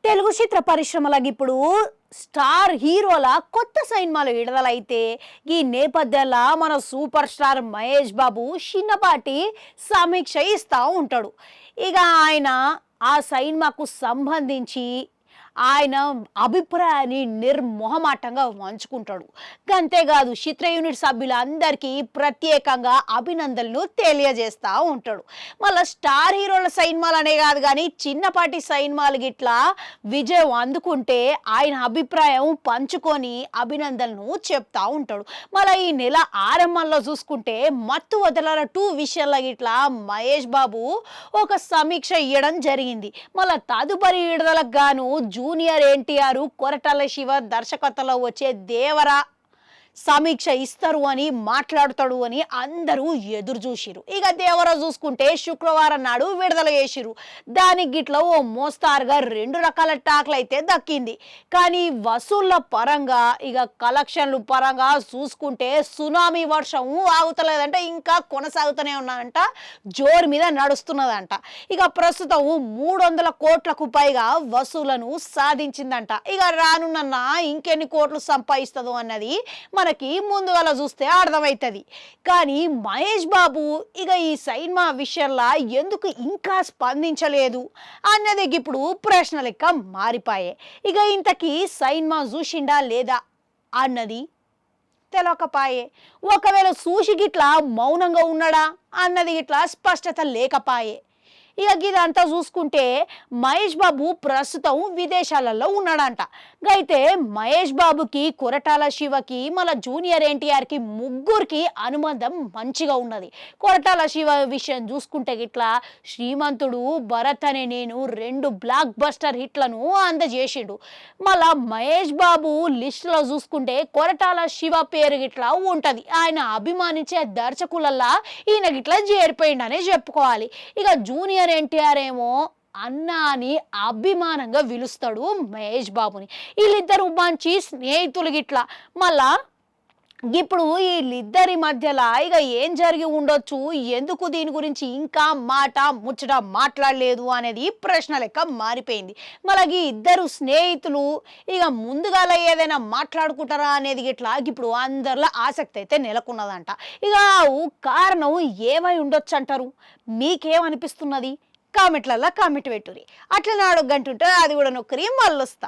తెలుగు చిత్ర పరిశ్రమలకు ఇప్పుడు స్టార్ హీరోల కొత్త సినిమాలు విడుదలైతే ఈ నేపథ్యంలో మన సూపర్ స్టార్ మహేష్ బాబు చిన్నపాటి సమీక్ష ఇస్తూ ఉంటాడు. ఇక ఆయన ఆ సినిమాకు సంబంధించి ఆయన అభిప్రాయాన్ని నిర్మోహమాటంగా పంచుకుంటాడు. అంతేకాదు చిత్ర యూనిట్ సభ్యులందరికీ ప్రత్యేకంగా అభినందనలు తెలియజేస్తూ ఉంటాడు. మళ్ళీ స్టార్ హీరోల సినిమాలనే కాదు కానీ చిన్నపాటి సినిమాలు గిట్లా విజయం అందుకుంటే ఆయన అభిప్రాయం పంచుకొని అభినందనలు చెప్తా ఉంటాడు. మళ్ళీ ఈ నెల ఆరంభంలో చూసుకుంటే మత్తు వదలర 2 విషయంలో గిట్లా మహేష్ బాబు ఒక సమీక్ష ఇవ్వడం జరిగింది. మళ్ళీ తదుపరి విడుదలకు గాను జూనియర్ ఎన్టీఆర్ కొరటాల శివ దర్శకత్వంలో వచ్చే దేవరా సమీక్ష ఇస్తారు అని మాట్లాడతాడు అని అందరూ ఎదురు చూసిరు. ఇక దేవరా చూసుకుంటే శుక్రవారం నాడు విడుదల చేసిరు. దానికి గిట్ల ఓ మోస్తారుగా 2 రకాల టాక్లు అయితే దక్కింది. కానీ వసూళ్ల పరంగా ఇక కలెక్షన్లు పరంగా చూసుకుంటే సునామీ వర్షం ఆగుతలేదంట, ఇంకా కొనసాగుతూనే ఉన్నదంట, జోరు మీద నడుస్తున్నదంట. ఇక ప్రస్తుతం 300 కోట్లకు పైగా వసూలను సాధించిందంట. ఇక రానున్న ఇంకెన్ని కోట్లు సంపాదిస్తుందో అన్నది మనకి ముందుగా చూస్తే అర్థమవుతుంది. కానీ మహేష్ బాబు ఇక ఈ సినిమా విషయంలో ఎందుకు ఇంకా స్పందించలేదు అన్నది ఇప్పుడు ప్రశ్న లెక్క మారిపోయాయి. ఇక ఇంతకీ సినిమా చూసిండా లేదా అన్నది తెలవకపాయే. ఒకవేళ చూసి గిట్లా మౌనంగా ఉన్నాడా అన్నది గిట్లా స్పష్టత లేకపాయే. ఇక ఇదంతా చూసుకుంటే మహేష్ బాబు ప్రస్తుతం విదేశాలలో ఉన్నాడంట. అయితే మహేష్ బాబుకి కొరటాల శివకి మన జూనియర్ ఎన్టీఆర్కి ముగ్గురికి అనుబంధం మంచిగా ఉన్నది. కొరటాల శివ విషయం చూసుకుంటే గిట్లా శ్రీమంతుడు, భరత్ అనే నేను 2 బ్లాక్ బస్టర్ హిట్లను అందజేసిండు. మళ్ళా మహేష్ బాబు లిస్టులో చూసుకుంటే కొరటాల శివ పేరు గిట్లా ఉంటుంది. ఆయన అభిమానించే దర్శకులల్లా ఈయన గిట్లా చేరిపోయిండనే చెప్పుకోవాలి. ఇక జూనియర్ ఎన్టీఆర్ ఏమో అన్న అని అభిమానంగా పిలుస్తాడు మహేష్ బాబుని. వీళ్ళిద్దరు మంచి స్నేహితులు గిట్లా. మళ్ళా ఇప్పుడు వీళ్ళిద్దరి మధ్యలో ఇక ఏం జరిగి ఉండొచ్చు, ఎందుకు దీని గురించి ఇంకా ముచ్చట మాట్లాడలేదు అనేది ప్రశ్న లెక్క మారిపోయింది. మళ్ళీ ఇద్దరు స్నేహితులు ఇక ముందుగాల ఏదైనా మాట్లాడుకుంటారా అనేది ఇట్లా ఇప్పుడు అందరిలో ఆసక్తి అయితే నెలకొన్నదంట. ఇక కారణం ఏమై ఉండొచ్చు అంటారు? మీకేమనిపిస్తున్నది? కామెంట్లలో కామెంట్ పెట్టుర్రి. అట్లా నాడు గంటుంటే అది కూడా నొక్కరి మళ్ళొస్తా.